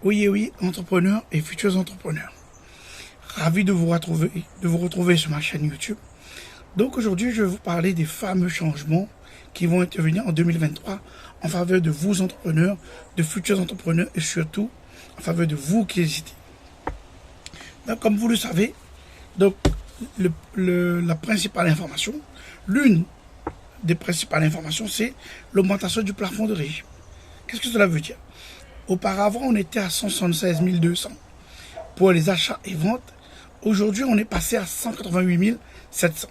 Oui, oui, entrepreneurs et futurs entrepreneurs. Ravi de vous retrouver sur ma chaîne YouTube. Donc aujourd'hui, je vais vous parler des fameux changements qui vont intervenir en 2023 en faveur de vous entrepreneurs, de futurs entrepreneurs et surtout en faveur de vous qui hésitez. Donc, comme vous le savez, donc la principale information, l'une des principales informations, c'est l'augmentation du plafond de régime. Qu'est-ce que cela veut dire? Auparavant, on était à 176 200 pour les achats et ventes. Aujourd'hui, on est passé à 188 700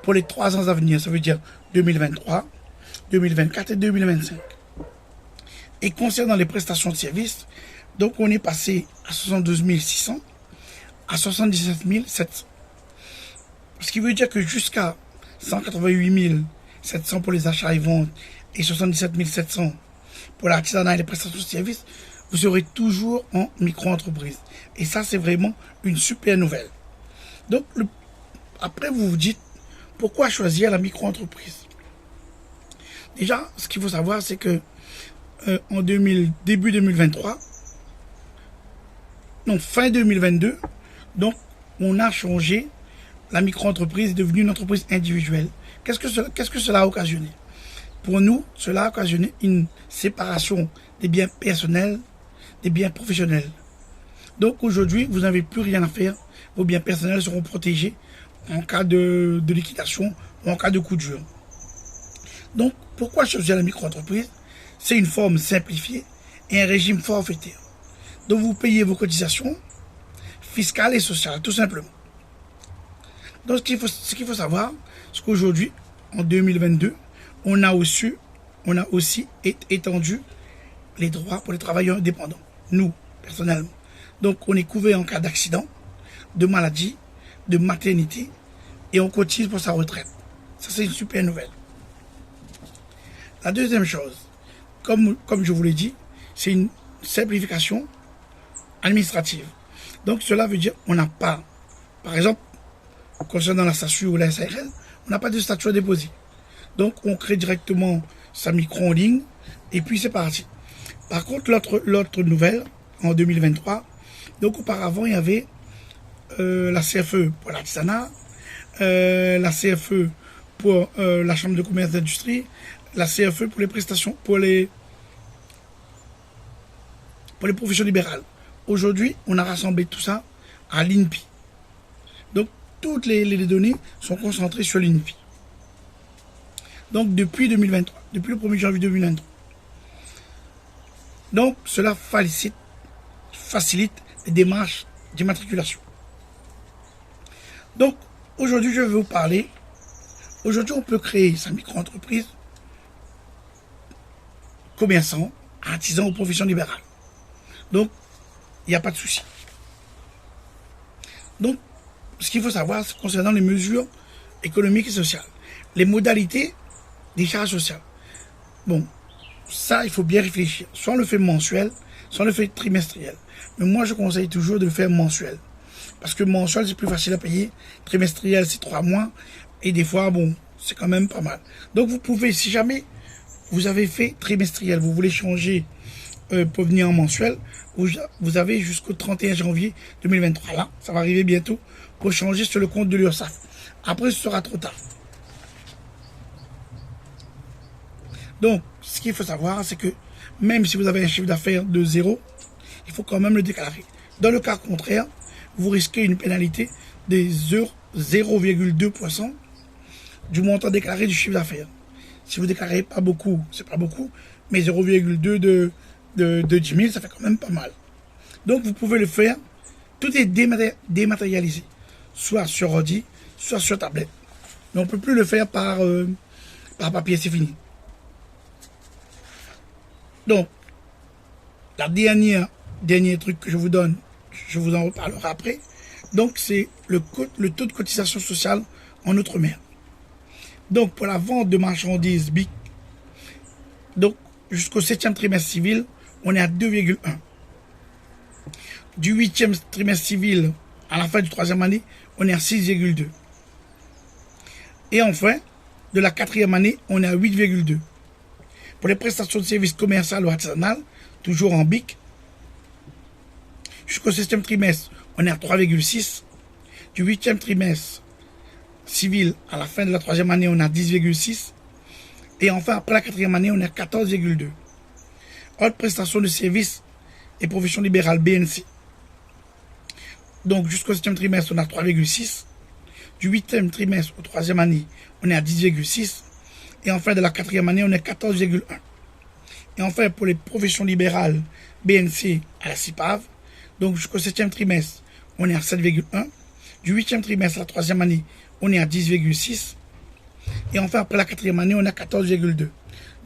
pour les 3 ans à venir. Ça veut dire 2023, 2024 et 2025. Et concernant les prestations de services, donc on est passé à 72 600 à 77 700. Ce qui veut dire que jusqu'à 188 700 pour les achats et ventes et 77 700 pour l'artisanat et les prestations de services, vous serez toujours en micro-entreprise. Et ça, c'est vraiment une super nouvelle. Donc, après, vous vous dites, pourquoi choisir la micro-entreprise? Déjà, ce qu'il faut savoir, c'est que début 2023, non, fin 2022, donc, on a changé. La micro-entreprise est devenue une entreprise individuelle. Qu'est-ce que cela a occasionné? Pour nous, cela a occasionné une séparation des biens personnels, des biens professionnels. Donc aujourd'hui, vous n'avez plus rien à faire. Vos biens personnels seront protégés en cas de liquidation ou en cas de coup dur. Donc, pourquoi choisir la micro-entreprise? C'est une forme simplifiée et un régime forfaitaire. Donc, vous payez vos cotisations fiscales et sociales, tout simplement. Donc, ce qu'il faut savoir, c'est qu'aujourd'hui, en 2022, on a aussi étendu les droits pour les travailleurs indépendants, nous, personnellement. Donc, on est couvert en cas d'accident, de maladie, de maternité, et on cotise pour sa retraite. Ça, c'est une super nouvelle. La deuxième chose, comme je vous l'ai dit, c'est une simplification administrative. Donc, cela veut dire qu'on n'a pas, par exemple, concernant la SASU ou la SARL, on n'a pas de statut à déposer. Donc, on crée directement sa micro en ligne et puis c'est parti. Par contre, l'autre nouvelle, en 2023, donc auparavant, il y avait la CFE pour l'artisanat, la CFE pour la Chambre de commerce d'industrie, la CFE pour les prestations, pour les professions libérales. Aujourd'hui, on a rassemblé tout ça à l'INPI. Donc, toutes les données sont concentrées sur l'INPI. Donc, depuis 2023, depuis le 1er janvier 2023. Donc, cela facilite les démarches d'immatriculation. Donc, aujourd'hui, je vais vous parler. Aujourd'hui, on peut créer sa micro-entreprise, commerçant, artisan ou profession libérale. Donc, il n'y a pas de souci. Donc, ce qu'il faut savoir, c'est concernant les mesures économiques et sociales. Les modalités des charges sociales. Bon, ça, il faut bien réfléchir. Soit on le fait mensuel, soit on le fait trimestriel. Mais moi, je conseille toujours de le faire mensuel. Parce que mensuel, c'est plus facile à payer. Trimestriel, c'est 3 mois. Et des fois, bon, c'est quand même pas mal. Donc, vous pouvez, si jamais vous avez fait trimestriel, vous voulez changer pour venir en mensuel, vous avez jusqu'au 31 janvier 2023. Là, ça va arriver bientôt pour changer sur le compte de l'URSSAF. Après, ce sera trop tard. Donc, ce qu'il faut savoir, c'est que même si vous avez un chiffre d'affaires de 0, il faut quand même le déclarer. Dans le cas contraire, vous risquez une pénalité de 0,2% du montant déclaré du chiffre d'affaires. Si vous ne déclarez pas beaucoup, c'est pas beaucoup, mais 0,2 de 10 000, ça fait quand même pas mal. Donc, vous pouvez le faire. Tout est dématérialisé, soit sur ordi, soit sur tablette. Mais on ne peut plus le faire par papier, c'est fini. Donc, la dernier truc que je vous donne, je vous en reparlerai après. Donc, c'est le taux de cotisation sociale en Outre-mer. Donc, pour la vente de marchandises BIC, donc jusqu'au 7e trimestre civil, on est à 2,1. Du 8e trimestre civil à la fin du 3e année, on est à 6,2. Et enfin, de la 4e année, on est à 8,2. Pour les prestations de services commerciaux ou artisanales, toujours en BIC, Jusqu'au 7e trimestre, on est à 3,6. Du 8e trimestre civil à la fin de la 3e année, on est à 10,6. Et enfin, après la 4e année, on est à 14,2. Haute prestation de services et professions libérales, BNC. Donc, jusqu'au 7e trimestre, on est à 3,6. Du 8e trimestre au 3e année, on est à 10,6. Et enfin, de la 4e année, on est à 14,1. Et enfin, pour les professions libérales, BNC à la CIPAV, donc jusqu'au 7e trimestre, on est à 7,1. Du 8e trimestre à la 3e année, on est à 10,6. Et enfin, après la 4e année, on est à 14,2.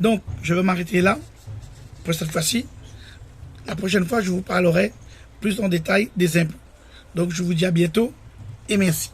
Donc, je vais m'arrêter là pour cette fois-ci. La prochaine fois, je vous parlerai plus en détail des impôts. Donc, je vous dis à bientôt et merci.